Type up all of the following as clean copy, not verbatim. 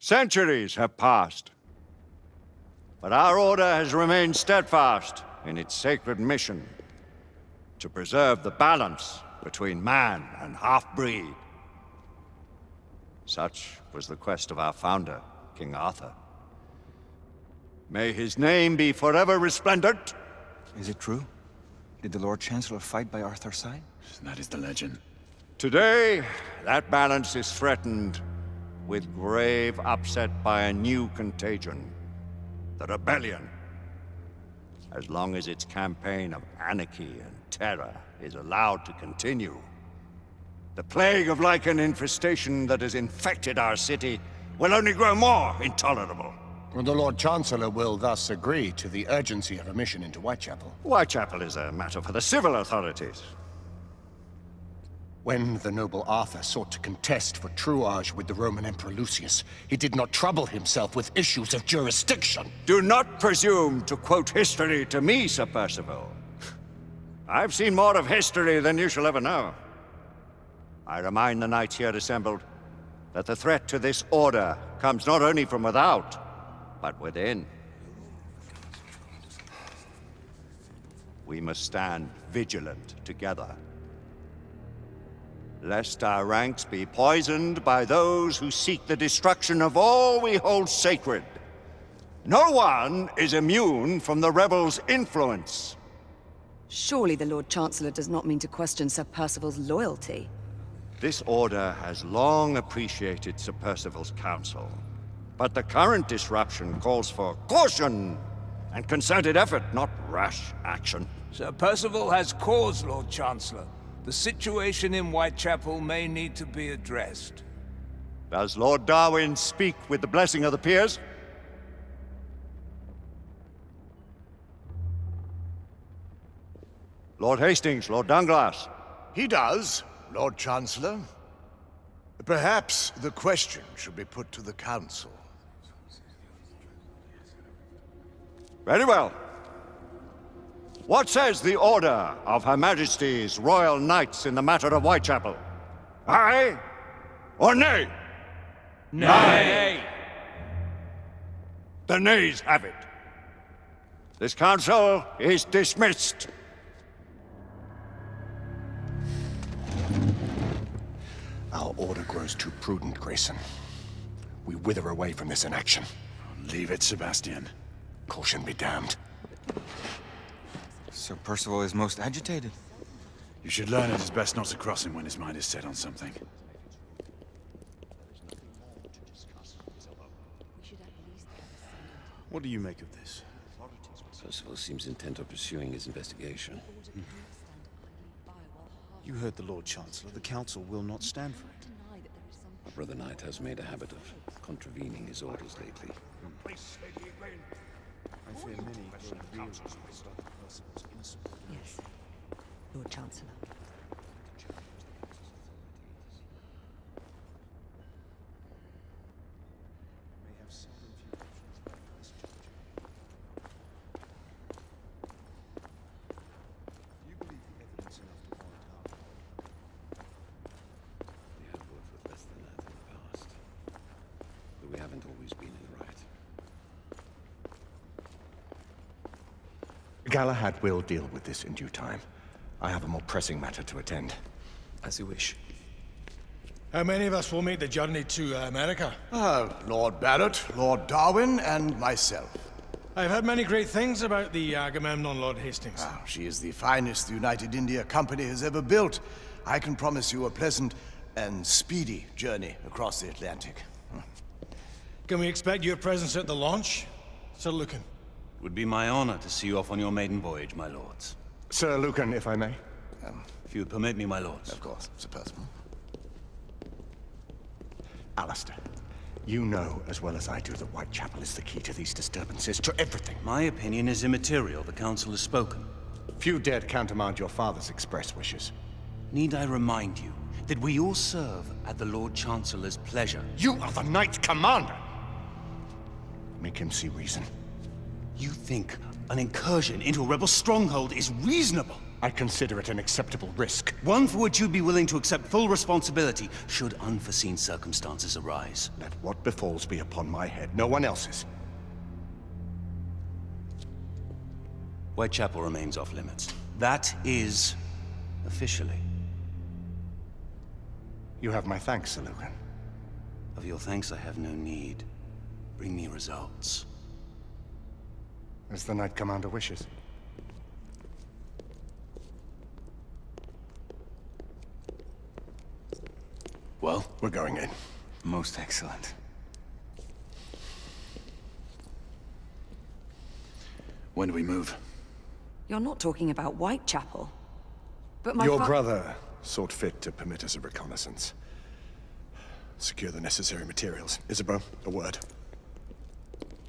Centuries have passed, but our order has remained steadfast in its sacred mission to preserve the balance between man and half-breed. Such was the quest of our founder, King Arthur. May his name be forever resplendent. Is it true? Did the Lord Chancellor fight by Arthur's side? That is the legend. Today, that balance is threatened with grave upset by a new contagion, the rebellion. As long as its campaign of anarchy and terror is allowed to continue, the plague of lichen infestation that has infected our city will only grow more intolerable. The Lord Chancellor will thus agree to the urgency of a mission into Whitechapel. Whitechapel is a matter for the civil authorities. When the noble Arthur sought to contest for truage with the Roman Emperor Lucius, he did not trouble himself with issues of jurisdiction. Do not presume to quote history to me, Sir Percival. I've seen more of history than you shall ever know. I remind the knights here assembled that the threat to this order comes not only from without, but within. We must stand vigilant together, lest our ranks be poisoned by those who seek the destruction of all we hold sacred. No one is immune from the rebels' influence. Surely the Lord Chancellor does not mean to question Sir Percival's loyalty. This order has long appreciated Sir Percival's counsel, but the current disruption calls for caution and concerted effort, not rash action. Sir Percival has cause, Lord Chancellor. The situation in Whitechapel may need to be addressed. Does Lord Darwin speak with the blessing of the peers? Lord Hastings, Lord Dunglass. He does, Lord Chancellor. Perhaps the question should be put to the Council. Very well. What says the Order of Her Majesty's Royal Knights in the matter of Whitechapel? Aye or nay? Nay! The nays have it. This council is dismissed. Our order grows too prudent, Grayson. We wither away from this inaction. Leave it, Sebastian. Caution be damned. Sir Percival is most agitated. You should learn it is best not to cross him when his mind is set on something. What do you make of this? Percival seems intent on pursuing his investigation. You heard the Lord Chancellor. The Council will not stand for it. My brother Knight has made a habit of contravening his orders lately. I fear many will reveal Percival's innocence. Yes, Lord Chancellor. May have seldom few options but this judge. Do you believe the evidence enough to warrant our We have worked with less than that in the past, but we haven't always been in the right. Galahad will deal with this in due time. I have a more pressing matter to attend. As you wish. How many of us will make the journey to America? Lord Barrett, Lord Darwin, and myself. I've heard many great things about the Agamemnon, Lord Hastings. She is the finest the United India Company has ever built. I can promise you a pleasant and speedy journey across the Atlantic. Can we expect your presence at the launch, Sir Lucan? It would be my honor to see you off on your maiden voyage, my lords. Sir Lucan, if I may. If you would permit me, my lords. Of course, Sir Percival. Alistair, you know as well as I do that Whitechapel is the key to these disturbances, to everything. My opinion is immaterial. The council has spoken. Few dared countermand your father's express wishes. Need I remind you that we all serve at the Lord Chancellor's pleasure? You are the Knight Commander! Make him see reason. You think an incursion into a rebel stronghold is reasonable? I consider it an acceptable risk. One for which you'd be willing to accept full responsibility should unforeseen circumstances arise. Let what befalls be upon my head, no one else's. Whitechapel remains off limits. That is... officially. You have my thanks, Sir Lucan. Of your thanks I have no need. Bring me results. As the Knight Commander wishes. Well, we're going in. Most excellent. When do we move? You're not talking about Whitechapel. But my Your brother sought fit to permit us a reconnaissance. Secure the necessary materials. Isabeau, a word.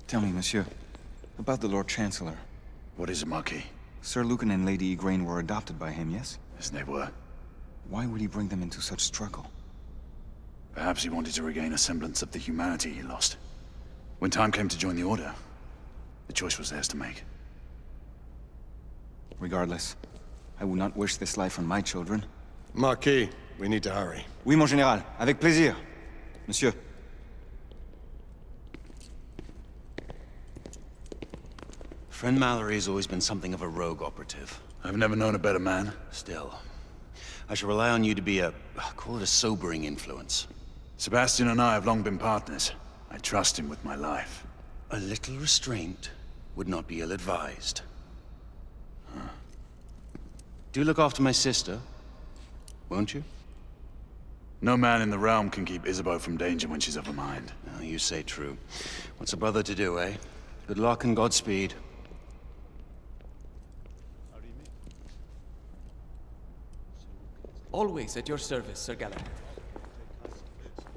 Tell me, monsieur, about the Lord Chancellor. What is it, Marquis? Sir Lucan and Lady Igraine were adopted by him, yes? Yes, they were. Why would he bring them into such struggle? Perhaps he wanted to regain a semblance of the humanity he lost. When time came to join the Order, the choice was theirs to make. Regardless, I would not wish this life on my children. Marquis, we need to hurry. Oui, mon général. Avec plaisir. Monsieur. Friend Mallory has always been something of a rogue operative. I've never known a better man. Still, I shall rely on you to be a... call it a sobering influence. Sebastian and I have long been partners. I trust him with my life. A little restraint would not be ill-advised. Do look after my sister, won't you? No man in the realm can keep Isabeau from danger when she's of a mind. Oh, you say true. What's a brother to do, eh? Good luck and Godspeed. Always at your service, Sir Galahad.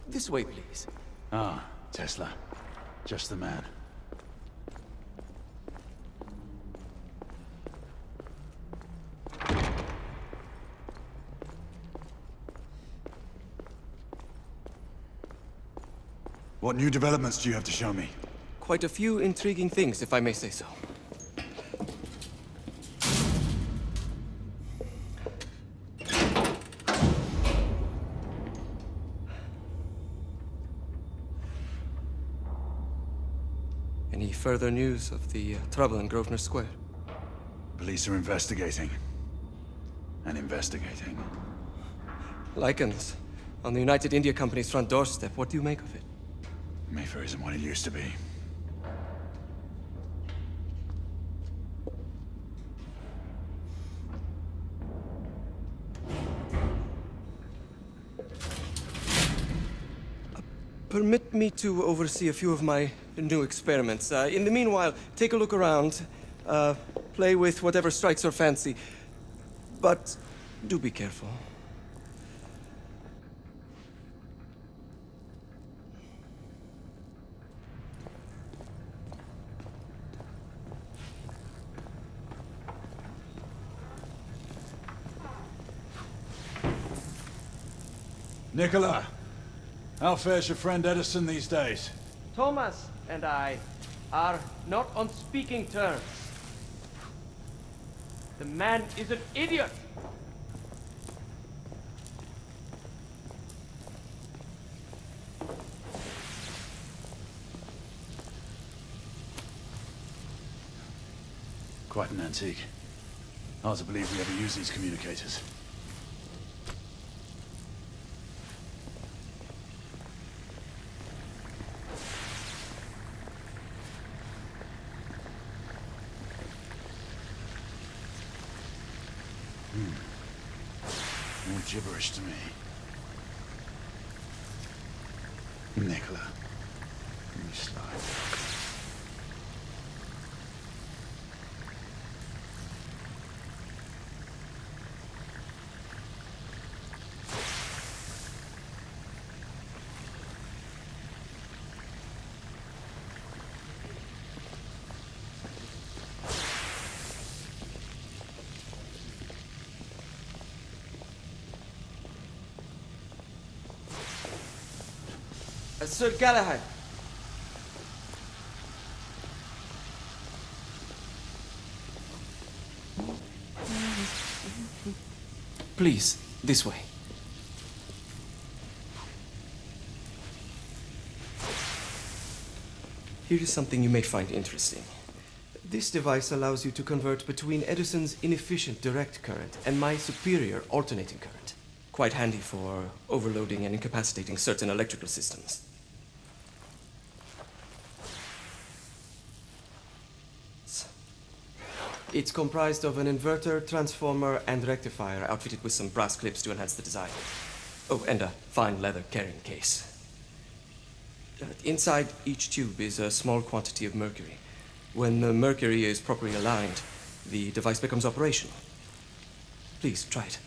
This way, please. Ah, Tesla. Just the man. What new developments do you have to show me? Quite a few intriguing things, if I may say so. Any further news of the trouble in Grosvenor Square? Police are investigating. And investigating. Lycans, on the United India Company's front doorstep. What do you make of it? Mayfair isn't what it used to be. Permit me to oversee a few of my new experiments. In the meanwhile, take a look around. Play with whatever strikes your fancy. But do be careful. Nicola, how fares your friend Edison these days? Thomas and I are not on speaking terms. The man is an idiot! Quite an antique. Hard to believe we ever use these communicators. More gibberish to me. Nicola, let me slide. Sir Galahad. Please, this way. Here is something you may find interesting. This device allows you to convert between Edison's inefficient direct current and my superior alternating current. Quite handy for overloading and incapacitating certain electrical systems. It's comprised of an inverter, transformer, and rectifier outfitted with some brass clips to enhance the design. Oh, and a fine leather carrying case. Inside each tube is a small quantity of mercury. When the mercury is properly aligned, the device becomes operational. Please, try it.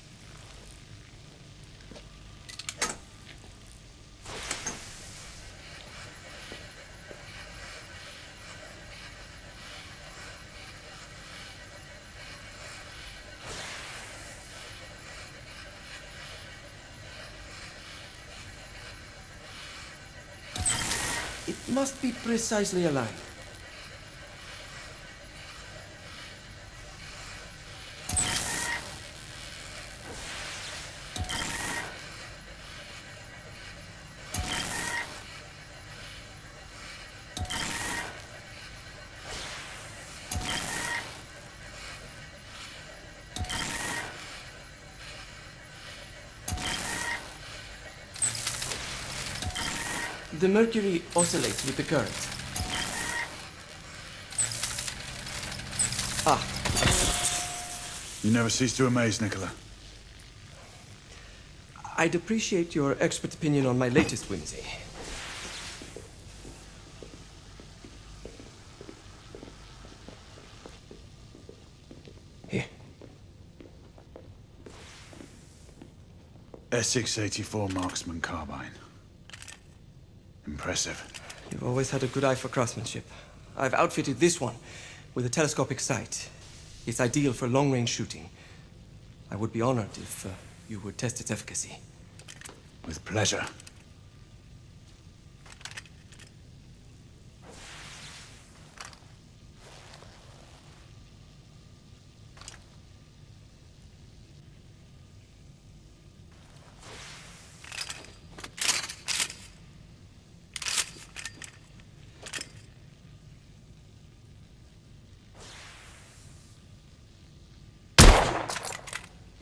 It must be precisely aligned. The mercury oscillates with the current. Ah. You never cease to amaze, Nicola. I'd appreciate your expert opinion on my latest whimsy. Here. S684 Marksman Carbine. Impressive. You've always had a good eye for craftsmanship. I've outfitted this one with a telescopic sight. It's ideal for long-range shooting. I would be honored if you would test its efficacy. With pleasure.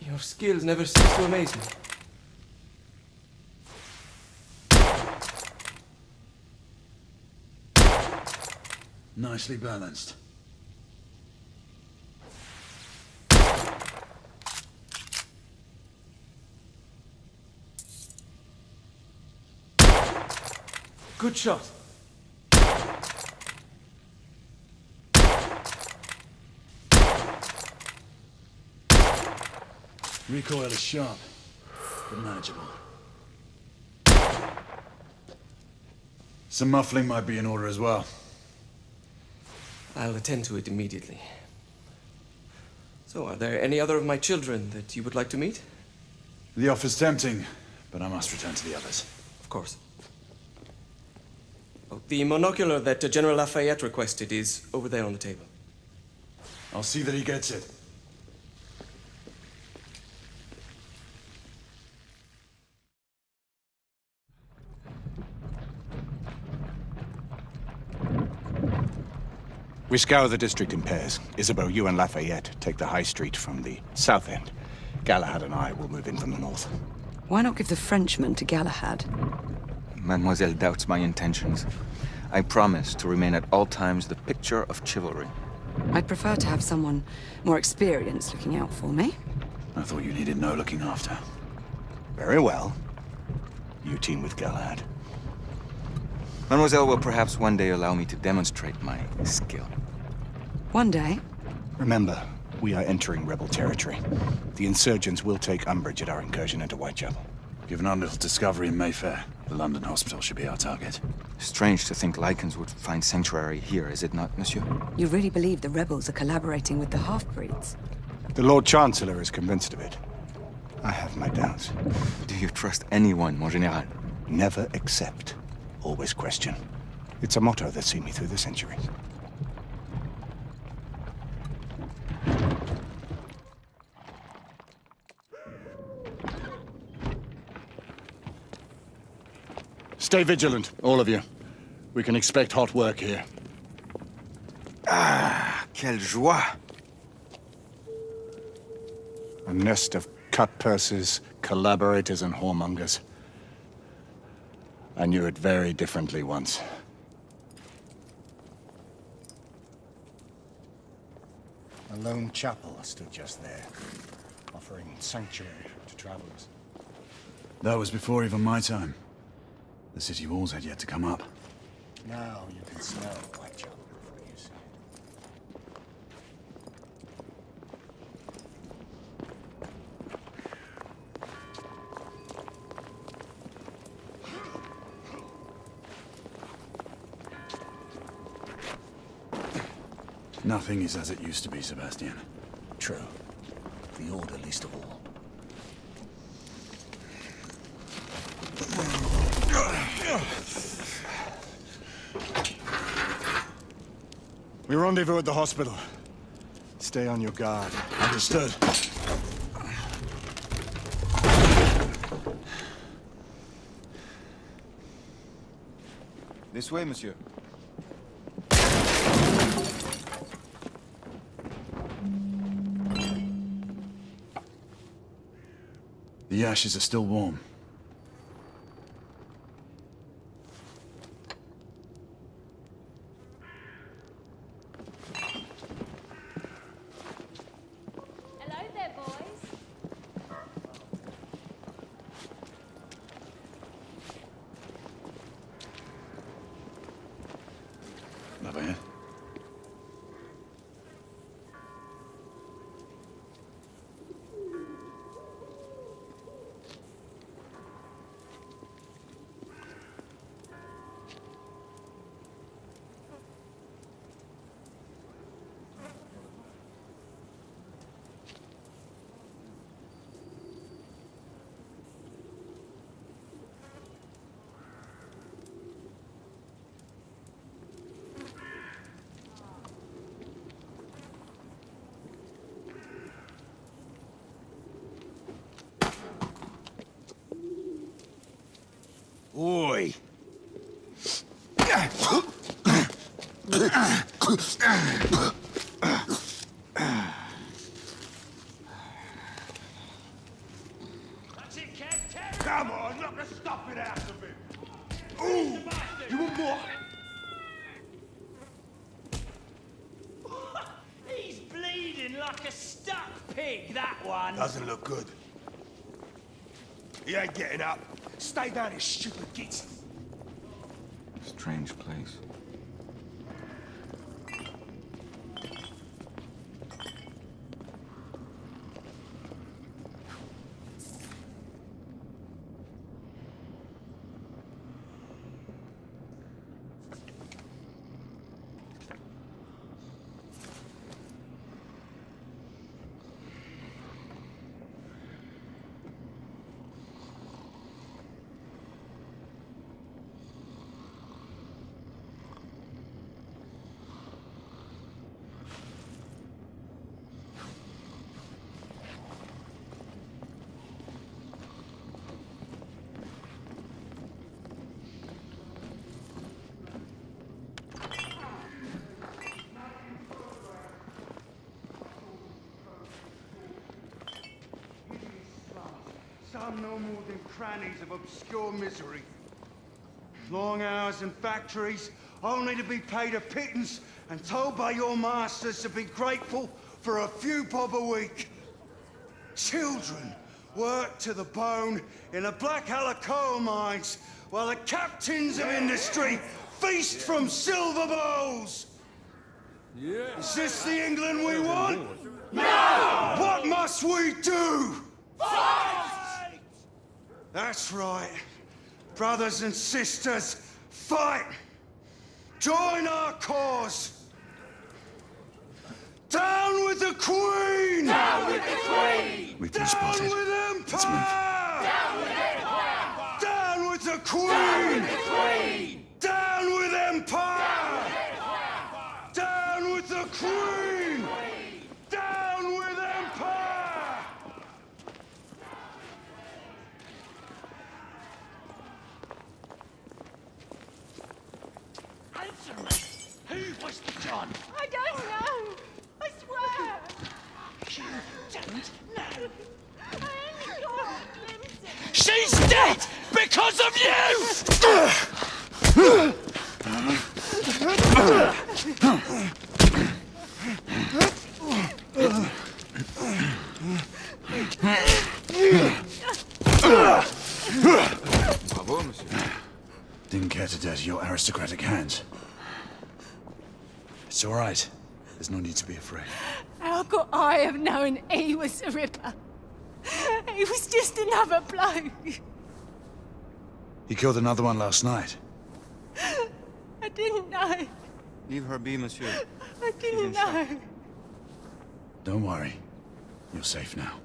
Your skills never cease to amaze me. Nicely balanced. Good shot. Recoil is sharp, but manageable. Some muffling might be in order as well. I'll attend to it immediately. So, are there any other of my children that you would like to meet? The offer's tempting, but I must return to the others. Of course. Oh, the monocular that General Lafayette requested is over there on the table. I'll see that he gets it. We scour the district in pairs. Isabeau, you and Lafayette take the high street from the south end. Galahad and I will move in from the north. Why not give the Frenchman to Galahad? Mademoiselle doubts my intentions. I promise to remain at all times the picture of chivalry. I'd prefer to have someone more experienced looking out for me. I thought you needed no looking after. Very well. You team with Galahad. Mademoiselle will perhaps one day allow me to demonstrate my skill. One day? Remember, we are entering rebel territory. The insurgents will take umbrage at our incursion into Whitechapel. Given our little discovery in Mayfair, the London hospital should be our target. Strange to think Lycans would find sanctuary here, is it not, monsieur? You really believe the rebels are collaborating with the half-breeds? The Lord Chancellor is convinced of it. I have my doubts. Do you trust anyone, mon général? Never accept. Always question. It's a motto that's seen me through the centuries. Stay vigilant, all of you. We can expect hot work here. Ah, quelle joie! A nest of cut-purses, collaborators, and whoremongers. I knew it very differently once. A lone chapel stood just there, offering sanctuary to travelers. That was before even my time. The city walls had yet to come up. Now you can smell Whitechapel before you see Nothing is as it used to be, Sebastian. it. True. The Order least of all. We rendezvous at the hospital. Stay on your guard. Understood. This way, monsieur. The ashes are still warm. Hello there, boys. Lafayette? Oi! Come on, knock the stuffing out of him! Ooh! You want more? He's bleeding like a stuck pig, that one. Doesn't look good. He ain't getting up. Stay down, you stupid gits. Strange place. Some no more than crannies of obscure misery. Long hours in factories, only to be paid a pittance and told by your masters to be grateful for a few bob a week. Children work to the bone in the Black coal mines while the captains of industry feast from silver bowls. Is this the England we want? No! What must we do? Fight! That's right. Brothers and sisters, fight! Join our cause! Down with the Queen! Down with the Queen! We've been Down spotted. with Let's move. Empire! Down with Empire! Down with the Queen! Down with the Queen! Down with Empire! Down with the Queen! Down with Empire! Answer me! Who was the John? I don't know! I swear! You don't know! I only got a glimpse of it. She's dead because of you! Bravo, monsieur. Didn't care to dirty your aristocratic hands. It's all right. There's no need to be afraid. How could I have known he was the Ripper? He was just another bloke. He killed another one last night. I didn't know. Leave her be, monsieur. I didn't know. Don't worry. You're safe now.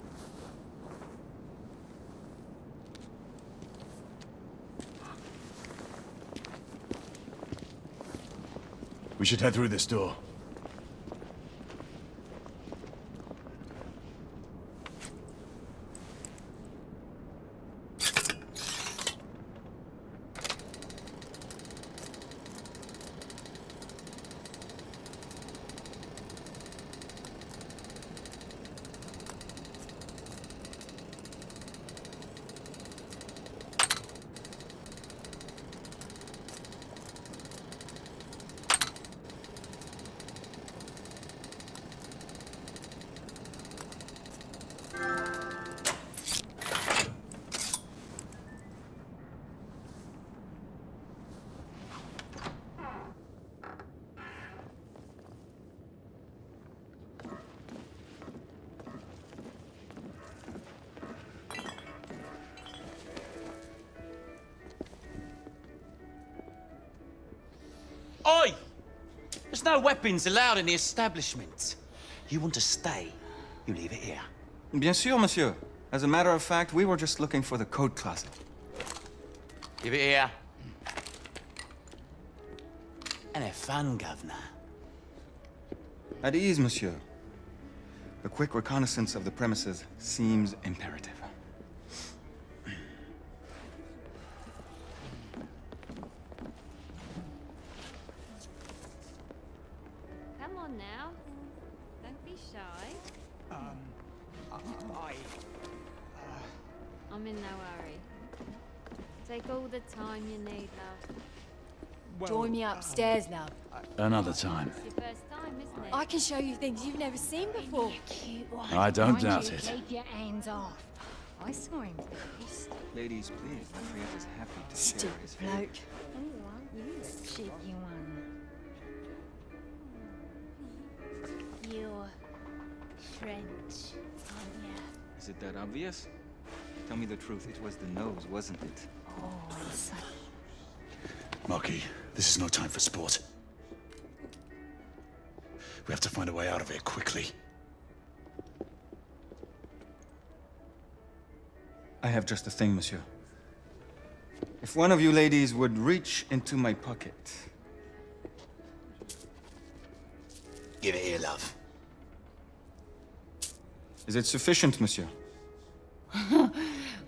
We should head through this door. Oi! There's no weapons allowed in the establishment. You want to stay, you leave it here. Bien sûr, monsieur. As a matter of fact, we were just looking for the coat closet. Give it here. And have fun, governor. At ease, monsieur. A quick reconnaissance of the premises seems imperative. Come on now. Don't be shy. I'm in no hurry. Take all the time you need, love. Join me upstairs, love. Another time. It's your first time, isn't it? I can show you things you've never seen before. Cute one. I don't Mind doubt you, it. Keep your hands off. I saw him first. Ladies, please. Lafayette is happy to share Stupid his bloke. Oh, you cheeky one. You're French, aren't you? Is it that obvious? Tell me the truth. It was the nose, wasn't it? Oh, it's Marquis, this is no time for sport. We have to find a way out of here quickly. I have just the thing, monsieur. If one of you ladies would reach into my pocket. Give it here, love. Is it sufficient, monsieur?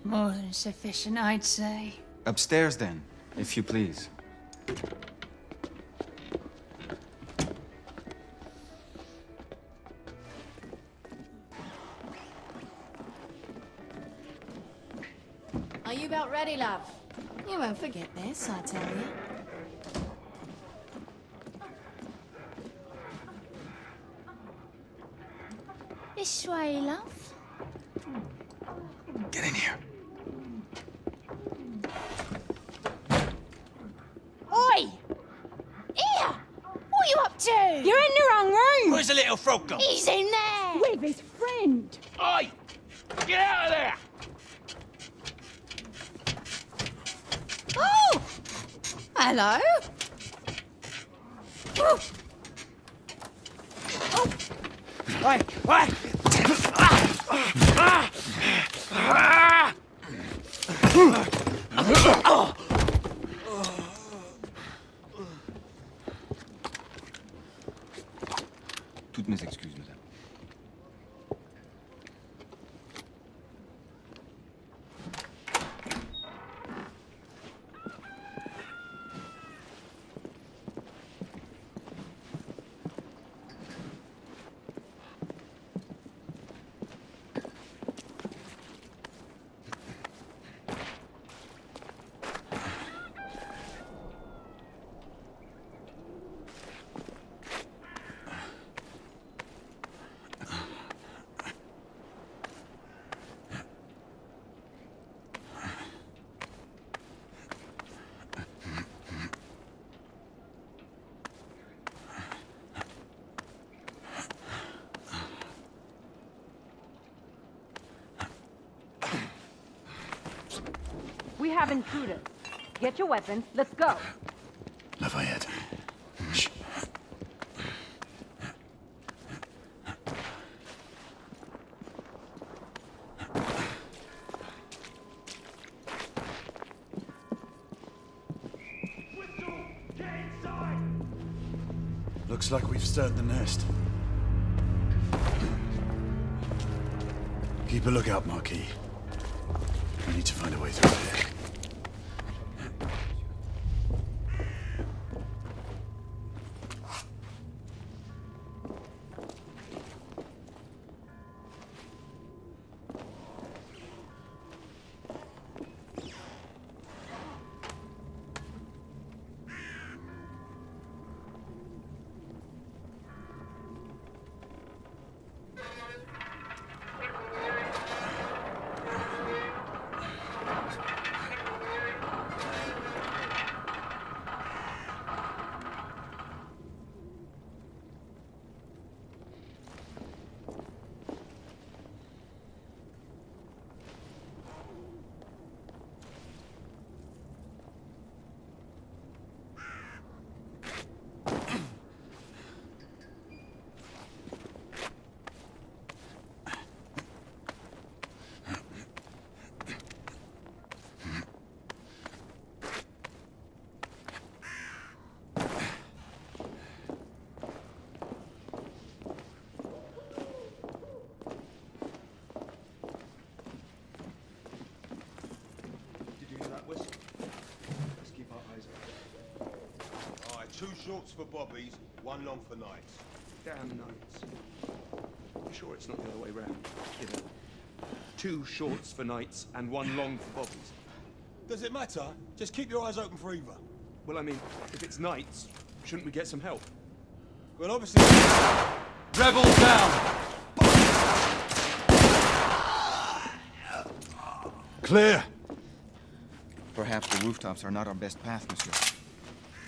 more than sufficient, I'd say. Upstairs, then, if you please. Are you about ready, love? You won't forget this, I tell you. This way, love. Get in here. Oi! Here! What are you up to? You're in the wrong room! Where's the little frog gone? He's in there! With his friend! Oi! Get out of there! Oh! Hello? Oh! Oi! Oi! Toutes mes excuses, madame. have intruders. Get your weapons, let's go. Lafayette. Shh. Looks like we've stirred the nest. Keep a lookout, Marquis. We need to find a way through here. Two shorts for bobbies, one long for nights. Damn nights. I'm sure it's not the other way round. Kiddo. 2 shorts for nights and 1 long for bobbies. Does it matter? Just keep your eyes open for either. Well, I mean, if it's nights, shouldn't we get some help? Well, obviously... Rebels down! Clear! Perhaps the rooftops are not our best path, monsieur.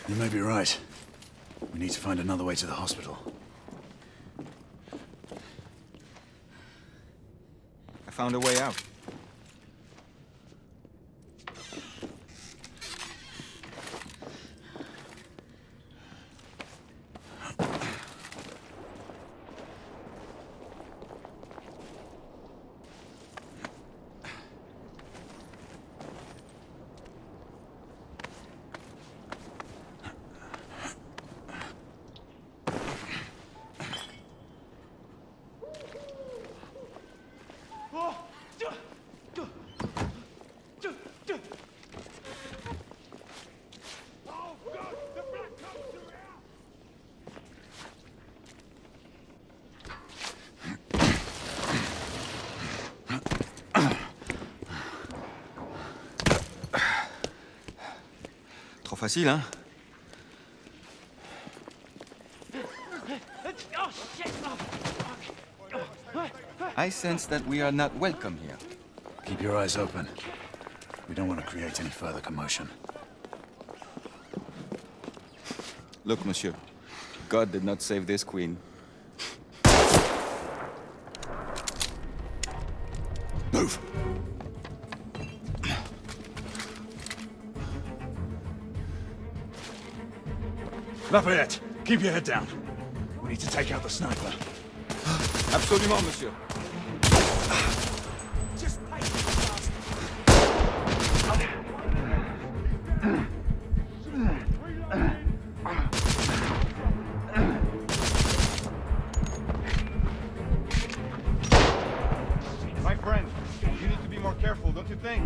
You may be right. We need to find another way to the hospital. I found a way out. Trop facile, hein? I sense that we are not welcome here. Keep your eyes open. We don't want to create any further commotion. Look, monsieur. God did not save this queen. Move! Lafayette, keep your head down. We need to take out the sniper. Absolument, monsieur. My friend, you need to be more careful, don't you think?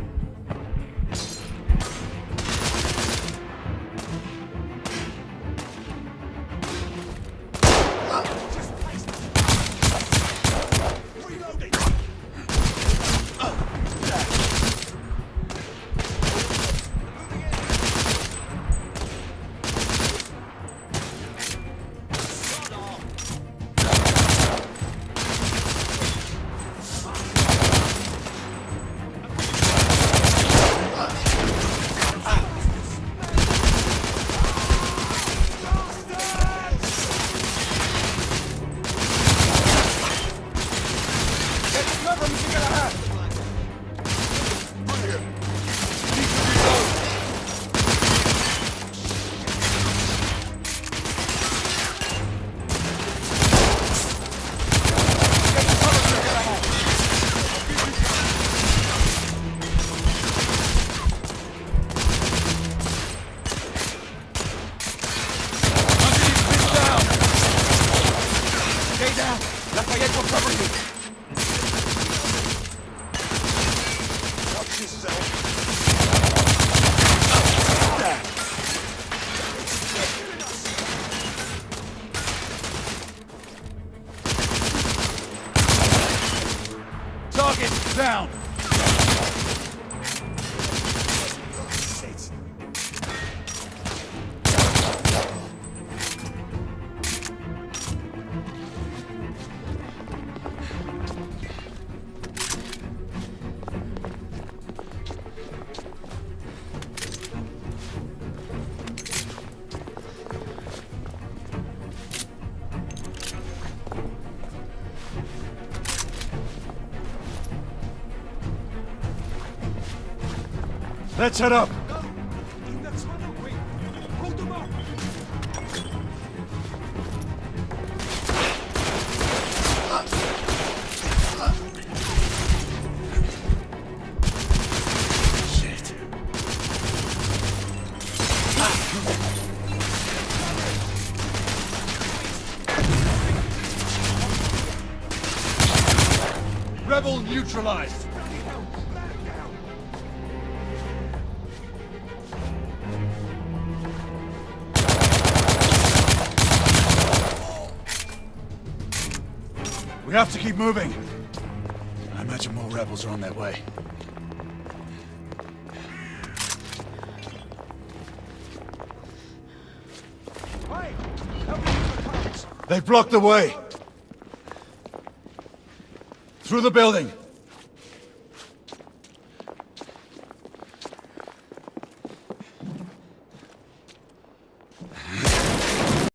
Let's head up. In the tunnel, wait. Hold them up. Shit. Rebel neutralized. We have to keep moving. I imagine more rebels are on their way. They've blocked the way. Through the building.